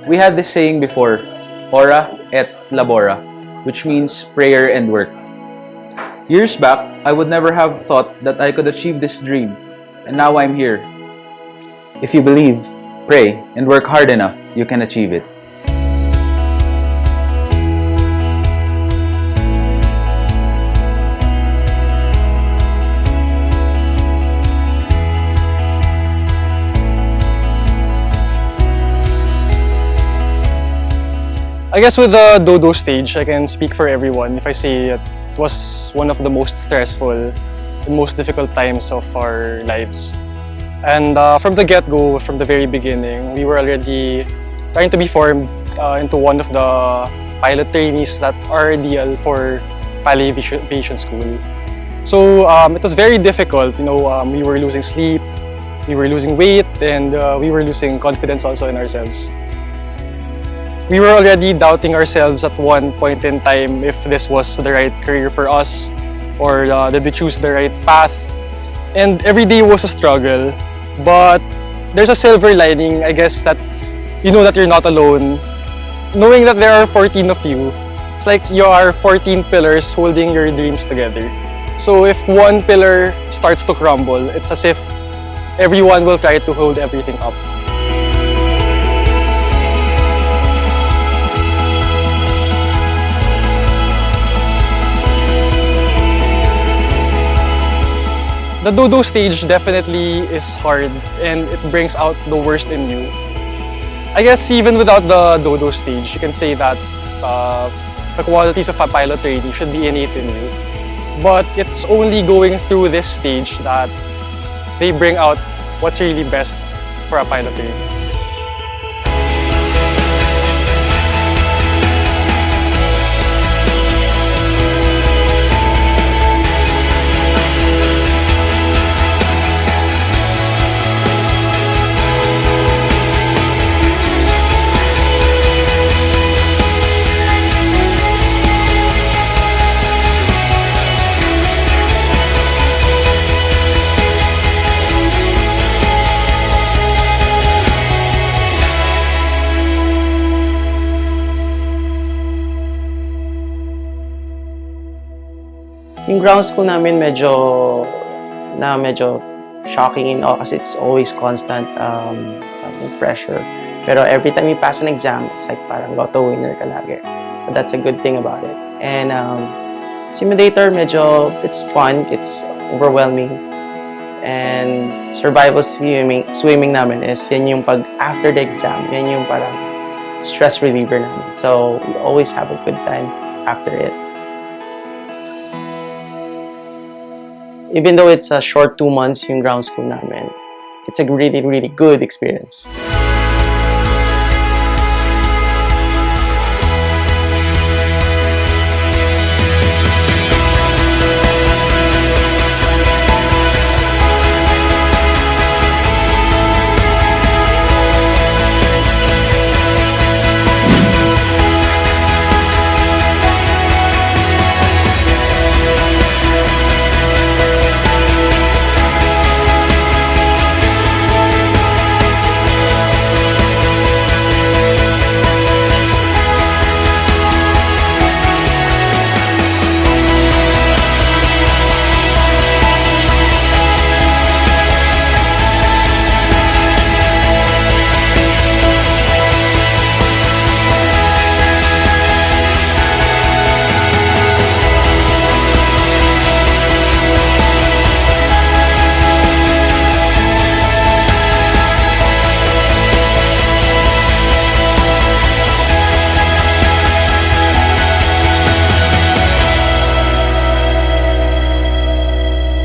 We had this saying before, ora et labora, which means prayer and work. Years back, I would never have thought that I could achieve this dream, and now I'm here. If you believe, pray, and work hard enough, you can achieve it. I guess with the dodo stage, I can speak for everyone if I say it was one of the most stressful and most difficult times of our lives. And from the get-go, from the very beginning, we were already trying to be formed into one of the pilot trainees that are ideal for Pali Aviation School. So it was very difficult, we were losing sleep, we were losing weight, and we were losing confidence also in ourselves. We were already doubting ourselves at one point in time if this was the right career for us or did we choose the right path. And every day was a struggle, but there's a silver lining, I guess, that you know that you're not alone. Knowing that there are 14 of you, it's like you are 14 pillars holding your dreams together. So if one pillar starts to crumble, it's as if everyone will try to hold everything up. The dodo stage definitely is hard and it brings out the worst in you. I guess even without the dodo stage, you can say that the qualities of a pilot trainee should be innate in you. But it's only going through this stage that they bring out what's really best for a pilot trainee. Yung ground school namin medyo shocking kasi it's always constant pressure. Pero every time you pass an exam, it's like parang lotto winner ka lagi. So that's a good thing about it. And simulator, it's fun, it's overwhelming. And survival swimming namin is yan yung after the exam, yan yung parang stress reliever namin. So we always have a good time after it. Even though it's a short 2 months yung ground school namin, it's a really, really good experience.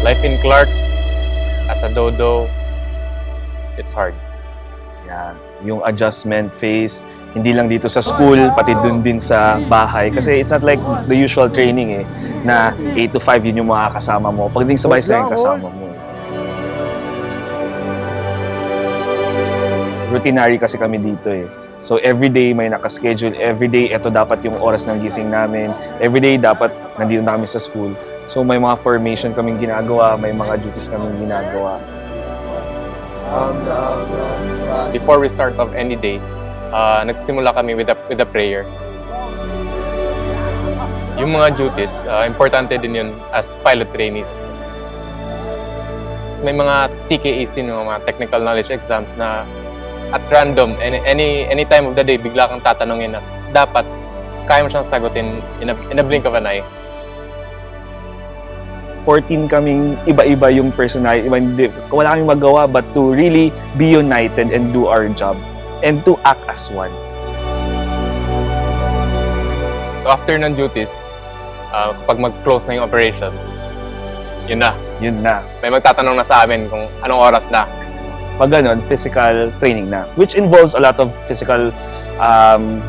Life in Clark, as a dodo, it's hard. Yeah, yung adjustment phase, hindi lang dito sa school, pati dun din sa bahay. Kasi it's not like the usual training na 8 to 5 yun yung mga kasama mo. Pagdating sa bahay, sila yung kasama mo. Routinary kasi kami dito So everyday may nakaschedule, everyday ito dapat yung oras ng gising namin. Everyday dapat nandito na kami sa school. So may mga formation kaming ginagawa, may mga duties kaming ginagawa. Before we start off any day, nagsimula kami with a prayer. Yung mga duties, importante din yun as pilot trainees. May mga TKAs din, mga technical knowledge exams na at random, any time of the day, bigla kang tatanungin na dapat kaya mo siyang sagutin in a blink of an eye. 14 kaming iba-iba yung personality. Wala kaming magawa but to really be united and do our job and to act as one. So after ng duties, kapag mag-close na yung operations, yun na. Yun na. May magtatanong na sa amin kung anong oras na. Pag ganun, physical training na. Which involves a lot of physical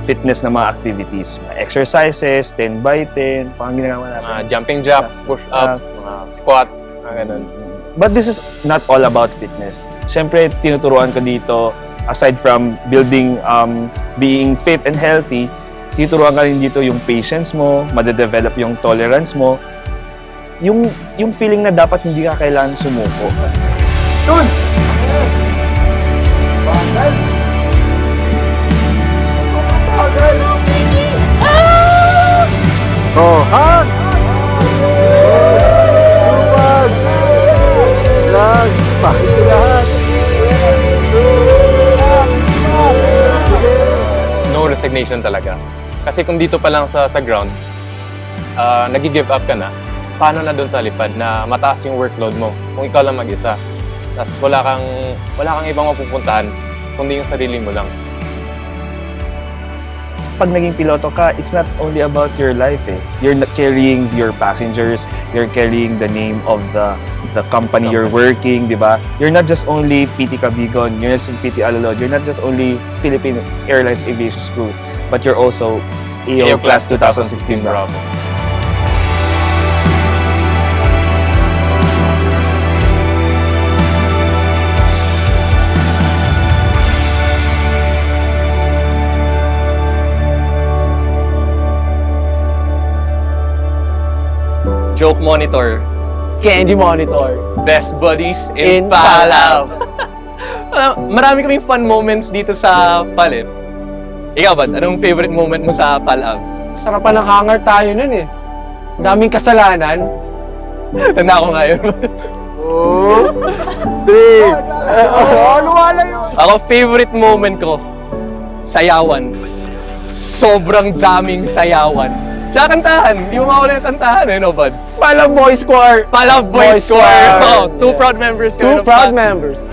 fitness na mga activities. Exercises, 10 by 10, pang ginagawa natin. Mga jumping jacks, push-ups, mga squats, mga ganun. But this is not all about fitness. Siyempre, tinuturuan ko dito, aside from building, being fit and healthy, tinuturuan ka rin dito yung patience mo, madedevelop yung tolerance mo, yung feeling na dapat hindi ka kailangan sumuko. Dun! Oh. Han! Lupag! Lag! Pakit lahat! No resignation talaga. Kasi kung dito pa lang sa ground, nag-give up ka na, paano na doon sa lipad na mataas yung workload mo kung ikaw lang mag-isa? Tapos wala kang ibang mapupuntahan, kundi yung sarili mo lang. Pag naging piloto ka, it's not only about your life eh. You're not carrying your passengers, you're carrying the name of the company you're working, di ba? You're not just only PT Cabigon, you're not just PT Alalod, you're not just only Philippine Airlines Aviation School, but you're also AO Class 2016 Bravo. Joke monitor. Candy monitor. Best buddies In in Palaw. Marami kaming fun moments dito sa Palib. Ikaw ba, anong favorite moment mo sa Palab? Sarapan ng hangar tayo nun eh. Daming kasalanan. Tanda ko nga yun. Ako, favorite moment ko, sayawan. Sobrang daming sayawan. Tsaka kantahan. Hindi mo mawala yung kantahan eh, no, bud? Palab Boys Choir. Palab Boys Choir. Oh, two proud members. Two proud members.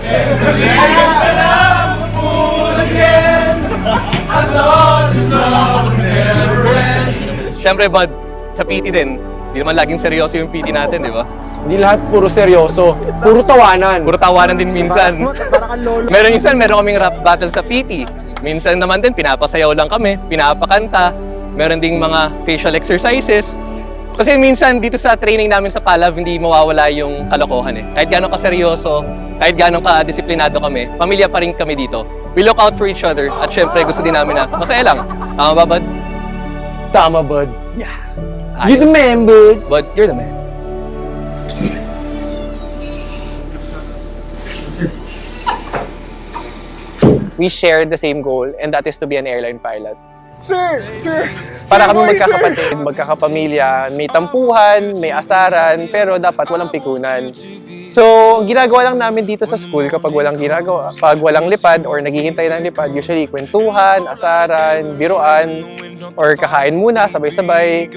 Siyempre, bud, sa PT din, hindi naman laging seryoso yung PT natin, di ba? Hindi lahat puro seryoso. Puro tawanan. Puro tawanan din minsan. Meron kaming rap battle sa PT. Minsan naman din, pinapasayaw lang kami, pinapakanta. Meron ding mga facial exercises. Kasi minsan dito sa training namin sa Palav, hindi mawawala yung kalokohan eh. Kahit gano'ng kaseryoso, kahit gano'ng ka-disiplinado kami, pamilya pa rin kami dito. We look out for each other at syempre gusto din namin na masaya lang. Tama ba, bud? Tama, bud. Yeah. You the man, bud. Bud, you're the man. We share the same goal, and that is to be an airline pilot. Sir! Para kami magkakapatid, magkakapamilya, may tampuhan, may asaran, pero dapat walang pikunan. So, ginagawa lang namin dito sa school kapag walang ginagawa, pag walang lipad or naghihintay ng lipad, usually kwentuhan, asaran, biruan, or kakain muna, sabay-sabay.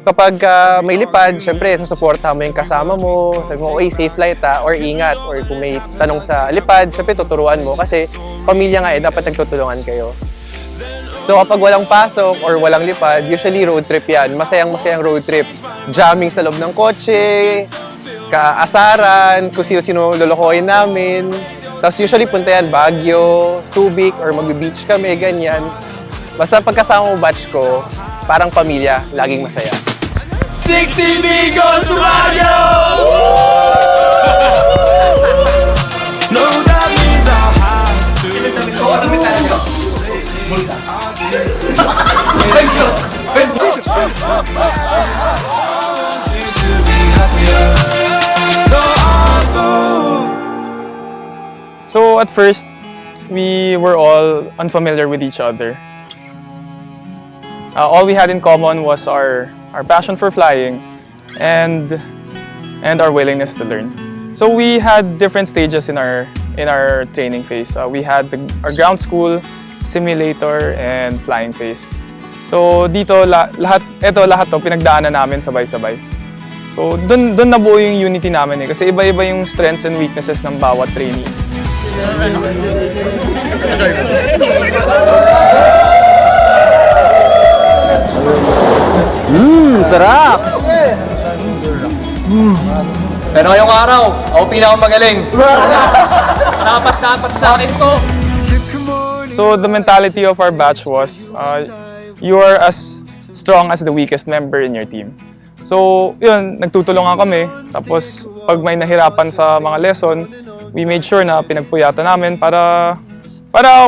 Kapag may lipad, syempre, susuportahan mo yung kasama mo, sabi mo, oy, safe flight or ingat. Or kung may tanong sa lipad, syempre, tuturuan mo kasi pamilya nga dapat nagtutulungan kayo. So kapag walang pasok or walang lipad, usually road trip yan. Masayang road trip. Jamming sa loob ng kotse, kaasaran, kung sino-sino lolokohin namin. Tapos usually punta yan Baguio, Subic, or mag-beach kami, ganyan. Basta pagkasama mo batch ko, parang pamilya, laging masaya. 60 Bigos Radio! No, that means I'll have to. So at first, we were all unfamiliar with each other. All we had in common was our passion for flying and our willingness to learn. So we had different stages in our training phase. We had our ground school, simulator, and flying phase. So dito lahat to pinagdaanan namin sabay-sabay. So doon nabuo yung unity namin kasi iba-iba yung strengths and weaknesses ng bawat trainee. Sarap! Pero ngayong araw, ako pinakamagaling. Dapat sa akin to. So the mentality of our batch was, you are as strong as the weakest member in your team. So yun, nagtutulungan kami. Tapos pag may nahirapan sa mga lesson, we made sure na pinagpuyatan namin para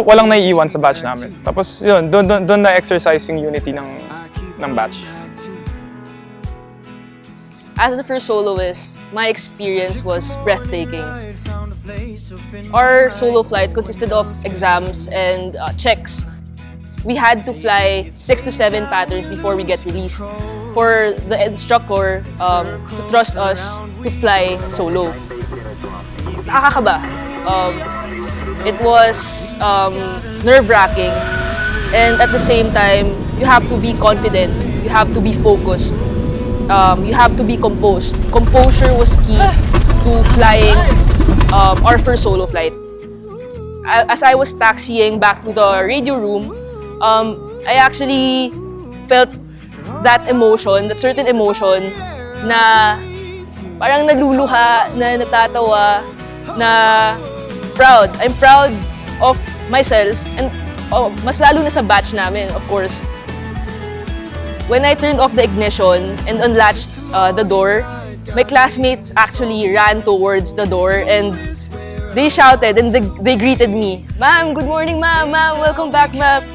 walang naiiwan sa batch namin. Tapos yun, doon na-exercise yung unity ng batch. As the first soloist, my experience was breathtaking. Our solo flight consisted of exams and checks. We had to fly 6 to 7 patterns before we get released for the instructor to trust us to fly solo. Nakakaba. It was nerve-wracking, and at the same time, you have to be confident, you have to be focused. You have to be composed. Composure was key to flying our first solo flight. As I was taxiing back to the radio room, I actually felt that emotion, that certain emotion na parang nagluluha, na natatawa, na proud. I'm proud of myself and mas lalo na sa batch namin, of course. When I turned off the ignition and unlatched the door, my classmates actually ran towards the door and they shouted and they greeted me. Ma'am, good morning, ma'am. Ma'am, welcome back, ma'am.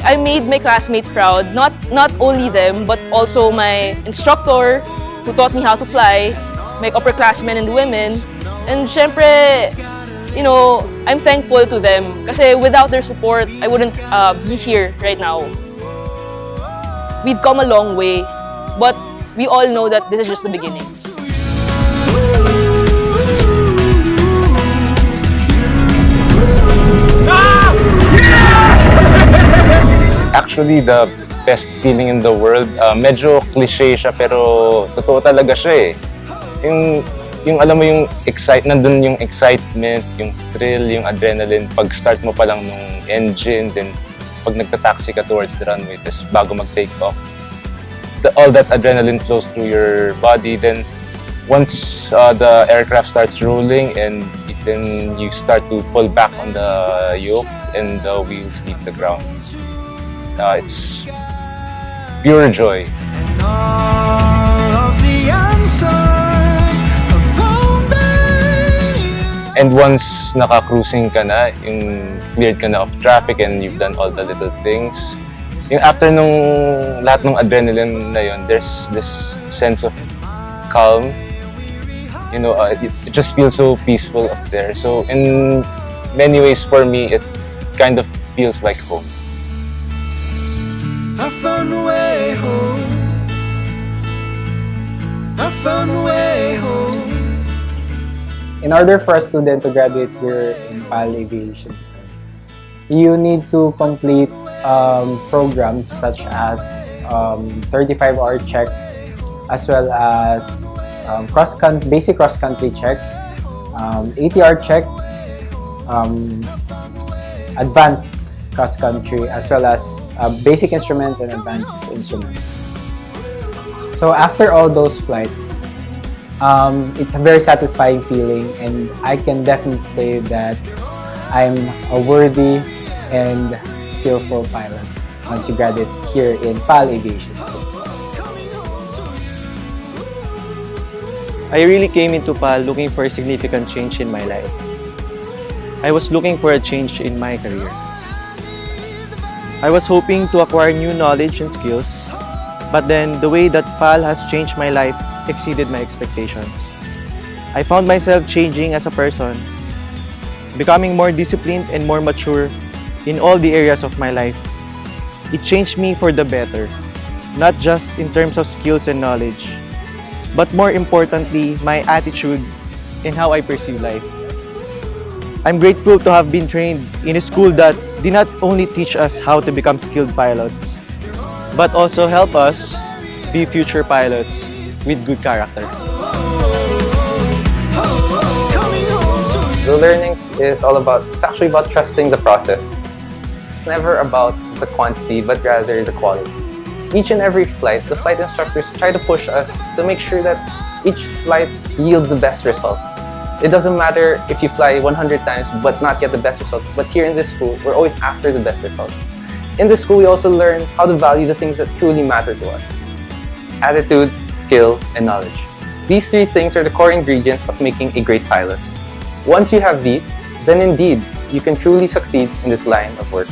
I made my classmates proud, not only them, but also my instructor who taught me how to fly, my upperclassmen and women. And syempre, you know, I'm thankful to them kasi without their support, I wouldn't be here right now. We've come a long way, but we all know that this is just the beginning. Actually, the best feeling in the world, medyo cliche siya pero totoo talaga siya eh. Yung alam mo yung nandun yung excitement, yung thrill, yung adrenaline, pag-start mo pa lang nung engine, then pag nagta-taxi ka towards the runway, tapos bago mag-take off, all that adrenaline flows through your body. Then once the aircraft starts rolling and then you start to pull back on the yoke and the wheels leave the ground, it's pure joy. And once naka-cruising ka na, yung cleared ka na of traffic and you've done all the little things, yung after nung lahat ng adrenaline na yun, there's this sense of calm. You know, it just feels so peaceful up there. So in many ways for me, it kind of feels like home. I found a way home. I found a way home. In order for a student to graduate here in PAL Aviation School, you need to complete programs such as 35-hour check, as well as basic cross-country check, ATR check, advanced cross-country, as well as basic instrument and advanced instrument. So after all those flights, it's a very satisfying feeling, and I can definitely say that I'm a worthy and skillful pilot once you graduate here in PAL Aviation School. I really came into PAL looking for a significant change in my life. I was looking for a change in my career. I was hoping to acquire new knowledge and skills, but then the way that PAL has changed my life exceeded my expectations. I found myself changing as a person, becoming more disciplined and more mature in all the areas of my life. It changed me for the better, not just in terms of skills and knowledge, but more importantly, my attitude and how I perceive life. I'm grateful to have been trained in a school that did not only teach us how to become skilled pilots, but also help us be future pilots with good character. The learnings is all about, it's actually about trusting the process. It's never about the quantity, but rather the quality. Each and every flight, the flight instructors try to push us to make sure that each flight yields the best results. It doesn't matter if you fly 100 times but not get the best results, but here in this school, we're always after the best results. In this school, we also learn how to value the things that truly matter to us. Attitude, skill, and knowledge. These three things are the core ingredients of making a great pilot. Once you have these, then indeed, you can truly succeed in this line of work.